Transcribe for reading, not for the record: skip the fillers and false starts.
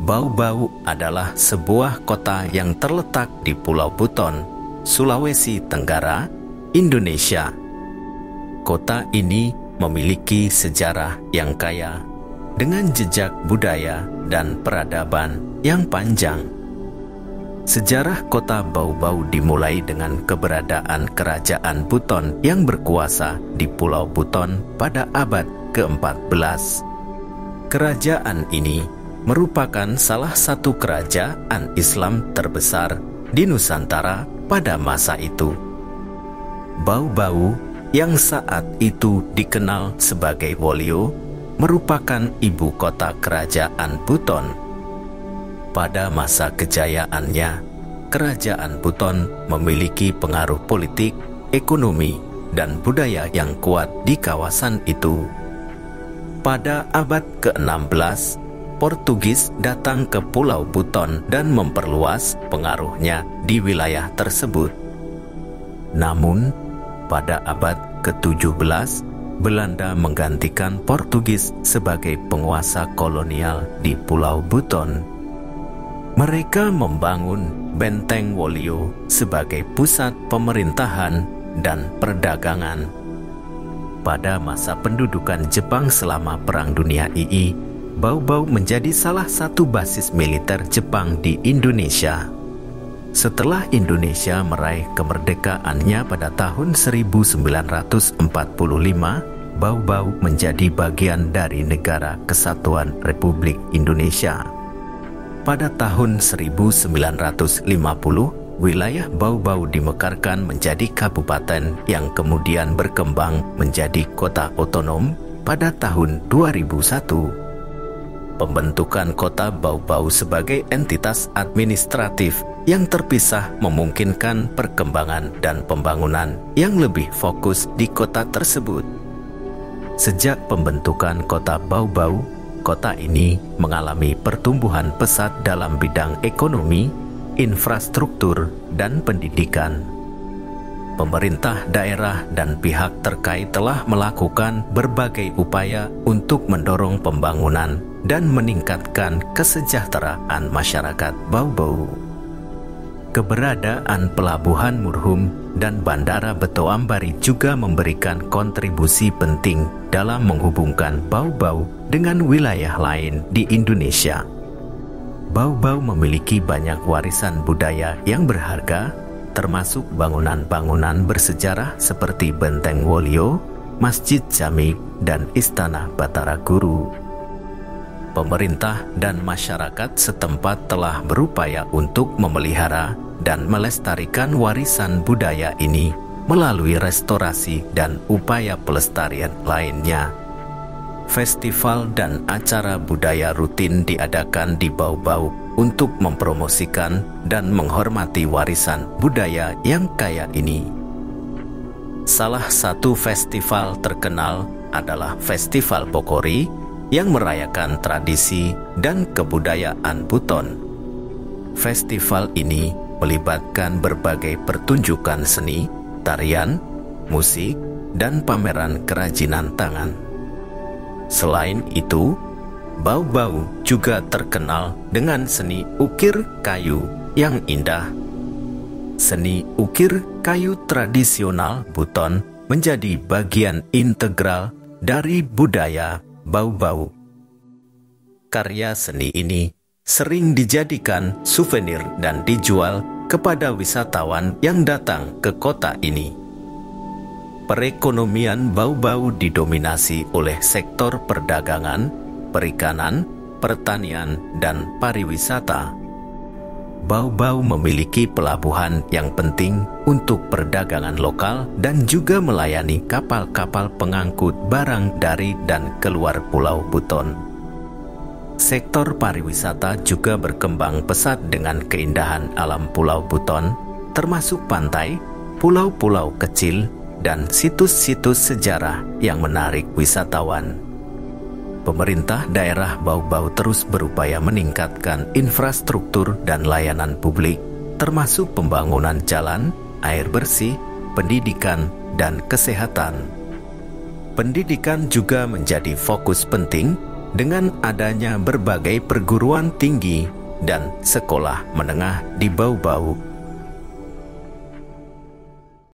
Bau-Bau adalah sebuah kota yang terletak di Pulau Buton, Sulawesi Tenggara, Indonesia. Kota ini memiliki sejarah yang kaya dengan jejak budaya dan peradaban yang panjang. Sejarah kota Bau-Bau dimulai dengan keberadaan kerajaan Buton yang berkuasa di Pulau Buton pada abad ke-14. Kerajaan ini merupakan salah satu kerajaan Islam terbesar di Nusantara pada masa itu. Bau-Bau yang saat itu dikenal sebagai Wolio merupakan ibu kota kerajaan Buton. Pada masa kejayaannya, kerajaan Buton memiliki pengaruh politik, ekonomi, dan budaya yang kuat di kawasan itu. Pada abad ke-16, Portugis datang ke Pulau Buton dan memperluas pengaruhnya di wilayah tersebut. Namun, pada abad ke-17, Belanda menggantikan Portugis sebagai penguasa kolonial di Pulau Buton. Mereka membangun Benteng Wolio sebagai pusat pemerintahan dan perdagangan. Pada masa pendudukan Jepang selama Perang Dunia II, Bau-Bau menjadi salah satu basis militer Jepang di Indonesia. Setelah Indonesia meraih kemerdekaannya pada tahun 1945, Bau-Bau menjadi bagian dari Negara Kesatuan Republik Indonesia. Pada tahun 1950, wilayah Bau-Bau dimekarkan menjadi kabupaten yang kemudian berkembang menjadi kota otonom pada tahun 2001. Pembentukan kota Bau-Bau sebagai entitas administratif yang terpisah memungkinkan perkembangan dan pembangunan yang lebih fokus di kota tersebut. Sejak pembentukan kota Bau-Bau, kota ini mengalami pertumbuhan pesat dalam bidang ekonomi, infrastruktur, dan pendidikan. Pemerintah daerah dan pihak terkait telah melakukan berbagai upaya untuk mendorong pembangunan dan meningkatkan kesejahteraan masyarakat Bau-Bau. Keberadaan Pelabuhan Murhum dan Bandara Betoambari juga memberikan kontribusi penting dalam menghubungkan Bau-Bau dengan wilayah lain di Indonesia. Bau-Bau memiliki banyak warisan budaya yang berharga, termasuk bangunan-bangunan bersejarah seperti Benteng Wolio, Masjid Jami, dan Istana Batara Guru. Pemerintah dan masyarakat setempat telah berupaya untuk memelihara dan melestarikan warisan budaya ini melalui restorasi dan upaya pelestarian lainnya. Festival dan acara budaya rutin diadakan di Bau-Bau untuk mempromosikan dan menghormati warisan budaya yang kaya ini. Salah satu festival terkenal adalah Festival Pokori yang merayakan tradisi dan kebudayaan Buton. Festival ini melibatkan berbagai pertunjukan seni, tarian, musik, dan pameran kerajinan tangan. Selain itu, Bau-Bau juga terkenal dengan seni ukir kayu yang indah. Seni ukir kayu tradisional Buton menjadi bagian integral dari budaya Bau-Bau. Karya seni ini sering dijadikan souvenir dan dijual kepada wisatawan yang datang ke kota ini. Perekonomian Bau-Bau didominasi oleh sektor perdagangan, perikanan, pertanian, dan pariwisata. Bau-Bau memiliki pelabuhan yang penting untuk perdagangan lokal dan juga melayani kapal-kapal pengangkut barang dari dan keluar Pulau Buton. Sektor pariwisata juga berkembang pesat dengan keindahan alam Pulau Buton, termasuk pantai, pulau-pulau kecil, dan situs-situs sejarah yang menarik wisatawan. Pemerintah daerah Bau-Bau terus berupaya meningkatkan infrastruktur dan layanan publik, termasuk pembangunan jalan, air bersih, pendidikan, dan kesehatan. Pendidikan juga menjadi fokus penting Dengan adanya berbagai perguruan tinggi dan sekolah menengah di Bau-Bau,